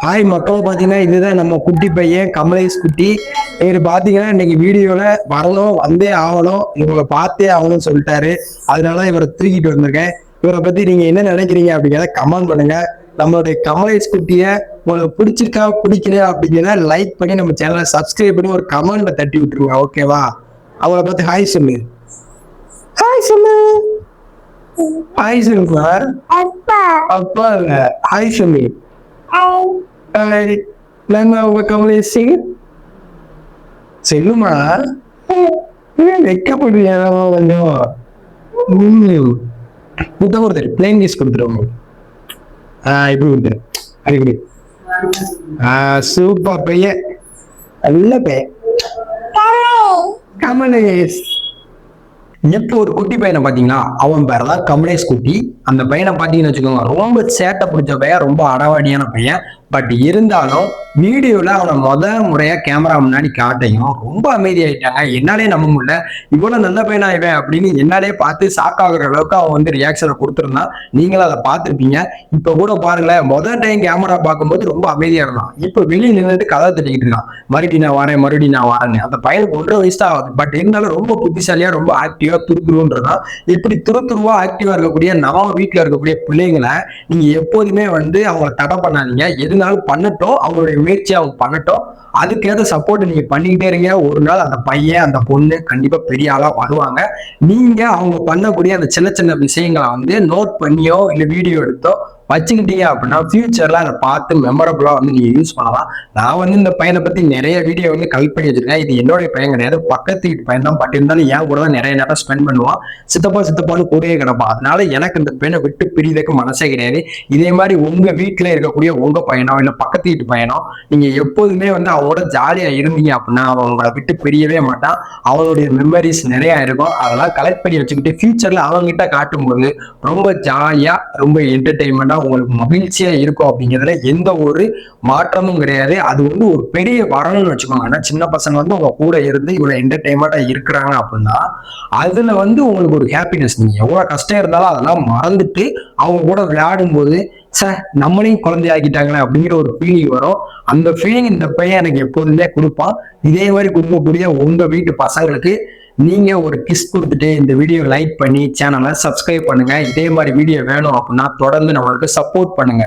Hi மக்கள், பார்த்தீங்கன்னா இதுதான் நம்ம குட்டி பையன் கமலேஷ் குட்டி. இவர் பார்த்தீங்கன்னா இன்னைக்கு வீடியோவில் வரணும், வந்தே ஆகணும், இவங்களை பார்த்தே ஆகணும்னு சொல்லிட்டாரு. அதனால இவரை தூக்கிட்டு வந்திருக்கேன். இவரை பற்றி நீங்கள் என்ன நினைக்கிறீங்க அப்படிங்கிறத கமெண்ட் பண்ணுங்க. நம்மளுடைய கமலேஷ் குட்டியை உங்களுக்கு பிடிச்சிருக்கா பிடிக்கல அப்படிங்கிறத லைக் பண்ணி நம்ம சேனலை சப்ஸ்கிரைப் பண்ணி ஒரு கமெண்ட்டை தட்டி விட்டுருங்க, ஓகேவா? அவங்கள பார்த்து ஹாய் சொல்லு. ஹாய் சொல்லு. ஹாய் சொல்லுமா. அப்பா இல்லை, ஹாய் சொல்லு. கமலேஷ் செல்லுமா, வெக்கப்படுறியா கொஞ்சம்? புத்தகம் கொடுத்துரு, பிளேன் கேஸ் கொடுத்துருவோம். இப்படி கொடுத்துரு, அப்படி. சூப்பர் பையன், நல்ல பையன் கமலேஷ். எப்போ ஒரு குட்டி பையனை பார்த்தீங்கன்னா அவன் பேர் தான் கமலேஷ் குட்டி. அந்த பையனை பார்த்தீங்கன்னு வச்சுக்கோங்க, ரொம்ப சேட்டை பிடிச்ச பையன், ரொம்ப அடவாடியான பையன். பட் இருந்தாலும் வீடியோவில் அவனை முறையாக கேமரா முன்னாடி காட்டையும் ரொம்ப அமைதியாயிட்டாங்க. என்னாலே நம்ப முடியல, இவ்வளோ நல்ல பையனா இவன் அப்படின்னு என்னாலே பார்த்து ஷாக் ஆகுற அளவுக்கு அவன் வந்து ரியாக்ஷனை கொடுத்துருந்தான். நீங்களும் அதை பார்த்துருப்பீங்க. இப்போ கூட பாருங்களேன், டைம் கேமரா பார்க்கும்போது ரொம்ப அமைதியாக இருந்தான். இப்போ வெளியே நின்றுட்டு கதை தட்டிக்கிட்டு இருக்கான், மறுபடியும் நான் வரேன்னு. அந்த பையனுக்கு 1.5 வயசு தான் ஆகுது. பட் இருந்தாலும் ரொம்ப புத்திசாலியா, ரொம்ப ஆக்டிவா, துருதுருன்றதான். இப்படி துருவா ஆக்டிவா இருக்கக்கூடிய நம்ம வீட்டில் இருக்கக்கூடிய பிள்ளைங்களை நீங்க எப்போதுமே வந்து அவங்கள தடை பண்ணாதீங்க. எதுனாலும் பண்ணட்டும், அவங்களுடைய முயற்சியை அவங்க பண்ணட்டும். அதுக்கேற்ற சப்போர்ட் நீங்க பண்ணிக்கிட்டே இருங்க. ஒரு நாள் அந்த பையன் அந்த பொண்ணு கண்டிப்பா பெரிய ஆளா வருவாங்க. நீங்க அவங்க பண்ணக்கூடிய அந்த சின்ன சின்ன விஷயங்களை வந்து நோட் பண்ணியோ இல்லை வீடியோ எடுத்தோ வச்சுக்கிட்டீங்க அப்படின்னா ஃபியூச்சர்ல அதை பார்த்து மெமரபிளா வந்து நீங்க யூஸ் பண்ணலாம். நான் வந்து இந்த பையனை பத்தி நிறைய வீடியோ வந்து கலெக்ட் பண்ணி வச்சிருக்கேன். இது என்னுடைய பையன் கிடையாது, பக்கத்து வீட்டு பையன் தான். பட் இருந்தாலும் ஏன் கூட தான் நிறைய நேரம் ஸ்பெண்ட் பண்ணுவான். சித்தப்பான்னு கூடயே கிடப்பான். அதனால எனக்கு இந்த பையனை விட்டு பிரிதற்கு மனசே கிடையாது. இதே மாதிரி உங்க வீட்டுல இருக்கக்கூடிய உங்க பையனோ இல்லை பக்கத்து வீட்டு பையனோ நீங்க எப்போதுமே வந்து அவனோட ஜாலியா இருந்தீங்க அப்படின்னா அவன் உங்களை விட்டு பிரியவே மாட்டான். அவனுடைய மெமரிஸ் நிறைய இருக்கும். அதெல்லாம் கலெக்ட் பண்ணி வச்சுக்கிட்டு ஃபியூச்சர்ல அவங்ககிட்ட காட்டும்போது ரொம்ப ஜாலியா, ரொம்ப என்டர்டெயின்மெண்டா, உங்களுக்கு மகிழ்ச்சியா இருக்கும் அப்படிங்கிறதுல எந்த ஒரு மாற்றமும் கிடையாது. அது வந்து ஒரு பெரிய வரணும்னு வச்சுக்கோங்க. ஆனா சின்ன பசங்க வந்து உங்க கூட இருந்து இவ்வளவு என்டர்டெயின்மெண்டா இருக்கிறாங்க அப்படின்னா அதுல வந்து உங்களுக்கு ஒரு ஹாப்பினஸ். நீங்க எவ்வளவு கஷ்டம் இருந்தாலும் அதெல்லாம் மறந்துட்டு அவங்க கூட விளையாடும் போது சார் நம்மளையும் குழந்தையாக்கிட்டாங்களே அப்படிங்கிற ஒரு ஃபீலிங் வரும். அந்த ஃபீலிங் இந்த பையன் எனக்கு எப்போதுமே கொடுப்பான். இதே மாதிரி கொடுக்கக்கூடிய உங்க வீட்டு பசங்களுக்கு நீங்க ஒரு கிஸ் கொடுத்துட்டு இந்த வீடியோ லைக் பண்ணி சேனலை சப்ஸ்கிரைப் பண்ணுங்க. இதே மாதிரி வீடியோ வேணும் அப்படின்னா தொடர்ந்து நம்மளுக்கு சப்போர்ட் பண்ணுங்க.